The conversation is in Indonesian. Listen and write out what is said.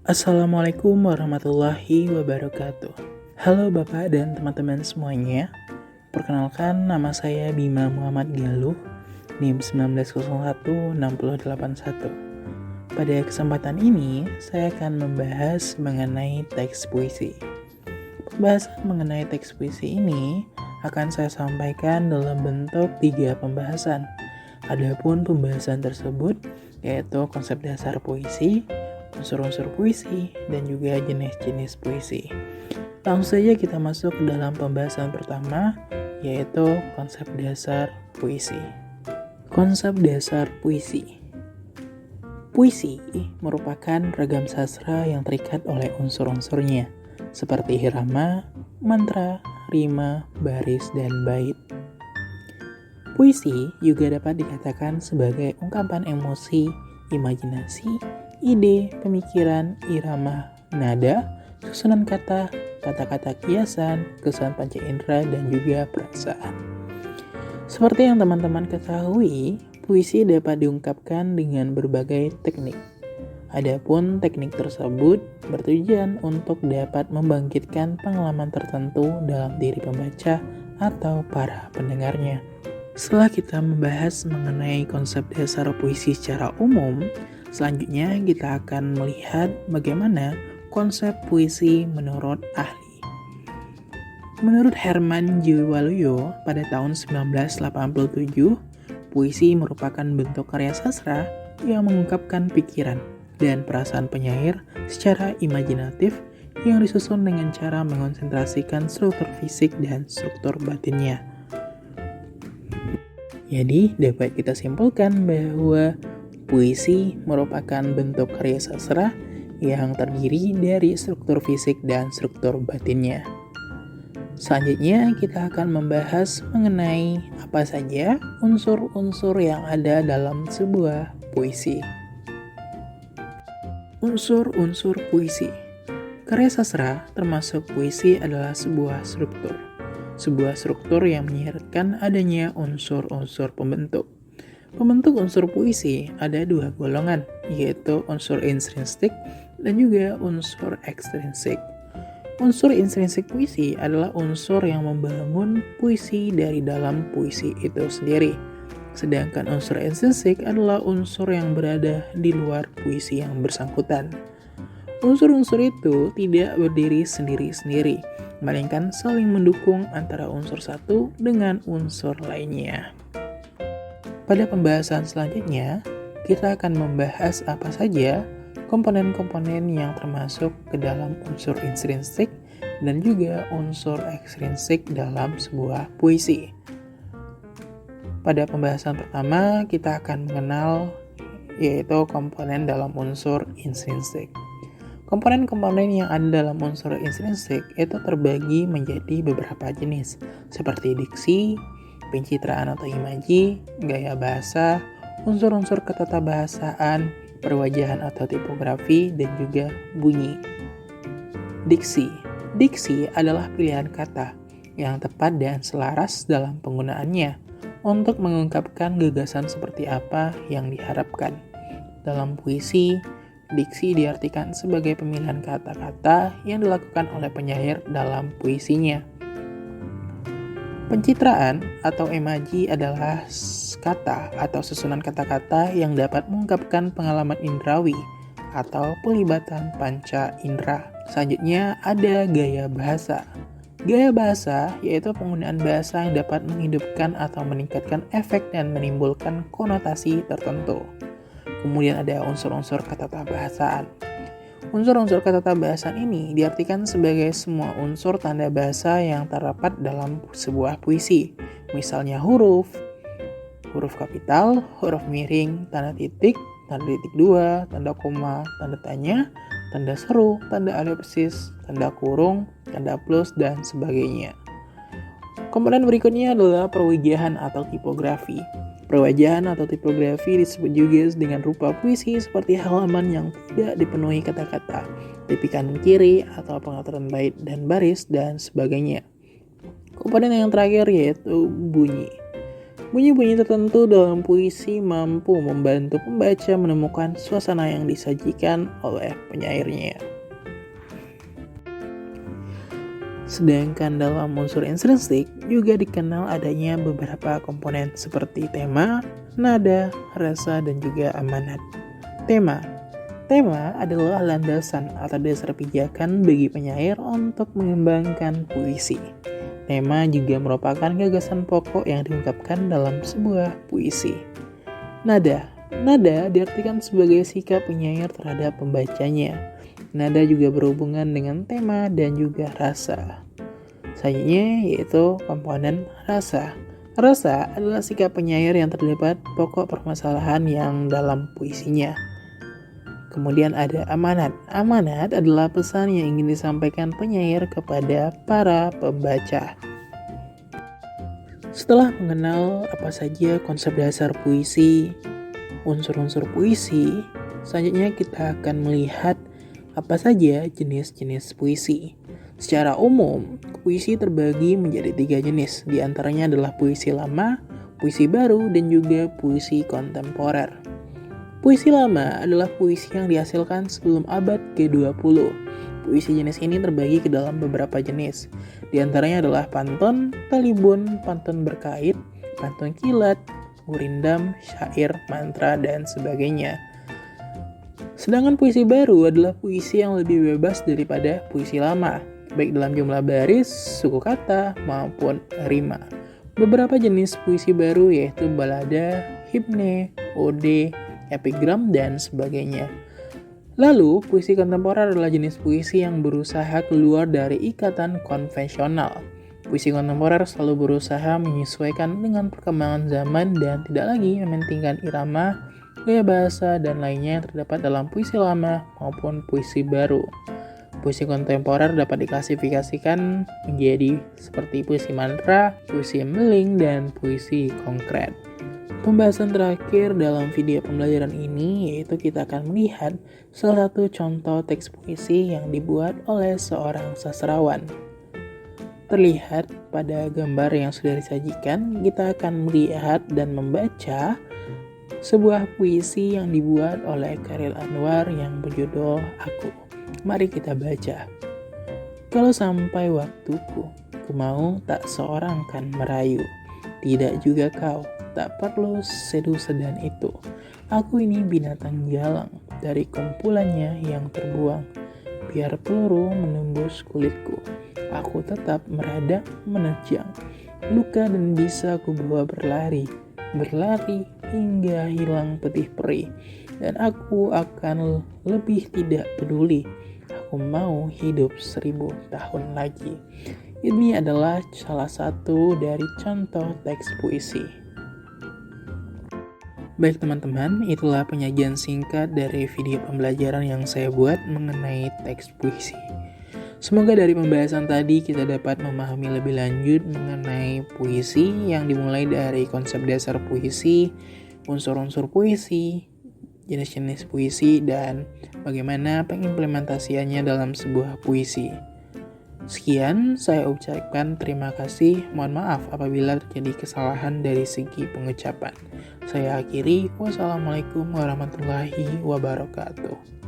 Assalamualaikum warahmatullahi wabarakatuh. Halo Bapak dan teman-teman semuanya. Perkenalkan, nama saya Bima Muhammad Galuh, NIM 19016081. Pada kesempatan ini, saya akan membahas mengenai teks puisi. Pembahasan mengenai teks puisi ini akan saya sampaikan dalam bentuk 3 pembahasan. Adapun pembahasan tersebut yaitu konsep dasar puisi, unsur-unsur puisi, dan juga jenis-jenis puisi. Langsung saja kita masuk ke dalam pembahasan pertama, yaitu konsep dasar puisi. Konsep dasar puisi. Puisi merupakan ragam sastra yang terikat oleh unsur-unsurnya, seperti irama, mantra, rima, baris, dan bait. Puisi juga dapat dikatakan sebagai ungkapan emosi, imajinasi, ide, pemikiran, irama, nada, susunan kata, kata-kata kiasan, kesan panca indera, dan juga perasaan. Seperti yang teman-teman ketahui, puisi dapat diungkapkan dengan berbagai teknik. Adapun teknik tersebut bertujuan untuk dapat membangkitkan pengalaman tertentu dalam diri pembaca atau para pendengarnya. Setelah kita membahas mengenai konsep dasar puisi secara umum, selanjutnya kita akan melihat bagaimana konsep puisi menurut ahli. Menurut Herman J. Waluyo pada tahun 1987, puisi merupakan bentuk karya sastra yang mengungkapkan pikiran dan perasaan penyair secara imajinatif yang disusun dengan cara mengonsentrasikan struktur fisik dan struktur batinnya. Jadi, dapat kita simpulkan bahwa puisi merupakan bentuk karya sastra yang terdiri dari struktur fisik dan struktur batinnya. Selanjutnya, kita akan membahas mengenai apa saja unsur-unsur yang ada dalam sebuah puisi. Unsur-unsur puisi. Karya sastra termasuk puisi adalah sebuah struktur. Sebuah struktur yang menyiratkan adanya unsur-unsur pembentuk. Pembentuk unsur puisi ada 2 golongan, yaitu unsur intrinsik dan juga unsur ekstrinsik. Unsur intrinsik puisi adalah unsur yang membangun puisi dari dalam puisi itu sendiri. Sedangkan unsur ekstrinsik adalah unsur yang berada di luar puisi yang bersangkutan. Unsur-unsur itu tidak berdiri sendiri-sendiri, melainkan saling mendukung antara unsur satu dengan unsur lainnya. Pada pembahasan selanjutnya, kita akan membahas apa saja komponen-komponen yang termasuk ke dalam unsur intrinsik dan juga unsur ekstrinsik dalam sebuah puisi. Pada pembahasan pertama, kita akan mengenal yaitu komponen dalam unsur intrinsik. Komponen-komponen yang ada dalam unsur intrinsik itu terbagi menjadi beberapa jenis, seperti diksi, pencitraan atau imaji, gaya bahasa, unsur-unsur ketatabahasaan, perwajahan atau tipografi, dan juga bunyi. Diksi. Diksi adalah pilihan kata yang tepat dan selaras dalam penggunaannya untuk mengungkapkan gagasan seperti apa yang diharapkan. Dalam puisi, diksi diartikan sebagai pemilihan kata-kata yang dilakukan oleh penyair dalam puisinya. Pencitraan atau imaji adalah kata atau susunan kata-kata yang dapat mengungkapkan pengalaman indrawi atau pelibatan panca indera. Selanjutnya ada gaya bahasa. Gaya bahasa yaitu penggunaan bahasa yang dapat menghidupkan atau meningkatkan efek dan menimbulkan konotasi tertentu. Kemudian ada unsur-unsur ketatabahasaan. Unsur-unsur ketatabahasaan ini diartikan sebagai semua unsur tanda bahasa yang terdapat dalam sebuah puisi. Misalnya huruf kapital, huruf miring, tanda titik 2, tanda koma, tanda tanya, tanda seru, tanda elipsis, tanda kurung, tanda plus, dan sebagainya. Komponen berikutnya adalah perwajahan atau tipografi. Perwajahan atau tipografi disebut juga dengan rupa puisi seperti halaman yang tidak dipenuhi kata-kata, tipi kanan kiri atau pengaturan bait dan baris, dan sebagainya. Komponen yang terakhir yaitu bunyi. Bunyi-bunyi tertentu dalam puisi mampu membantu pembaca menemukan suasana yang disajikan oleh penyairnya. Sedangkan dalam unsur intrinsik juga dikenal adanya beberapa komponen seperti tema, nada, rasa, dan juga amanat. Tema adalah landasan atau dasar pijakan bagi penyair untuk mengembangkan puisi. Tema juga merupakan gagasan pokok yang diungkapkan dalam sebuah puisi. Nada diartikan sebagai sikap penyair terhadap pembacanya. Nada juga berhubungan dengan tema dan juga rasa. Selanjutnya yaitu komponen rasa. Rasa adalah sikap penyair yang terdapat pokok permasalahan yang dalam puisinya. Kemudian ada amanat. Amanat adalah pesan yang ingin disampaikan penyair kepada para pembaca. Setelah mengenal apa saja konsep dasar puisi, unsur-unsur puisi, selanjutnya kita akan melihat apa saja jenis-jenis puisi. Secara umum, puisi terbagi menjadi 3 jenis. Di antaranya adalah puisi lama, puisi baru, dan juga puisi kontemporer. Puisi lama adalah puisi yang dihasilkan sebelum abad ke-20. Puisi jenis ini terbagi ke dalam beberapa jenis. Di antaranya adalah pantun, talibun, pantun berkait, pantun kilat, gurindam, syair, mantra, dan sebagainya. Sedangkan puisi baru adalah puisi yang lebih bebas daripada puisi lama, baik dalam jumlah baris, suku kata, maupun rima. Beberapa jenis puisi baru yaitu balada, himne, ode, epigram, dan sebagainya. Lalu, puisi kontemporer adalah jenis puisi yang berusaha keluar dari ikatan konvensional. Puisi kontemporer selalu berusaha menyesuaikan dengan perkembangan zaman dan tidak lagi mementingkan irama, gaya bahasa, dan lainnya yang terdapat dalam puisi lama maupun puisi baru. Puisi kontemporer dapat diklasifikasikan menjadi seperti puisi mantra, puisi meling, dan puisi konkret. Pembahasan terakhir dalam video pembelajaran ini yaitu kita akan melihat salah satu contoh teks puisi yang dibuat oleh seorang sastrawan. Terlihat pada gambar yang sudah disajikan, kita akan melihat dan membaca sebuah puisi yang dibuat oleh Chairil Anwar yang berjudul Aku. Mari kita baca. Kalau sampai waktuku, ku mau tak seorang kan merayu, tidak juga kau. Tak perlu sedu-sedan itu. Aku ini binatang jalang dari kumpulannya yang terbuang. Biar peluru menembus kulitku, aku tetap merada menerjang. Luka dan bisa ku bawa berlari hingga hilang petih perih. Dan aku akan lebih tidak peduli. Aku mau hidup 1000 tahun lagi. Ini adalah salah satu dari contoh teks puisi. Baik teman-teman, itulah penyajian singkat dari video pembelajaran yang saya buat mengenai teks puisi. Semoga dari pembahasan tadi kita dapat memahami lebih lanjut mengenai puisi yang dimulai dari konsep dasar puisi, unsur-unsur puisi, jenis-jenis puisi, dan bagaimana pengimplementasiannya dalam sebuah puisi. Sekian, saya ucapkan terima kasih. Mohon maaf apabila terjadi kesalahan dari segi pengucapan. Saya akhiri. Wassalamualaikum warahmatullahi wabarakatuh.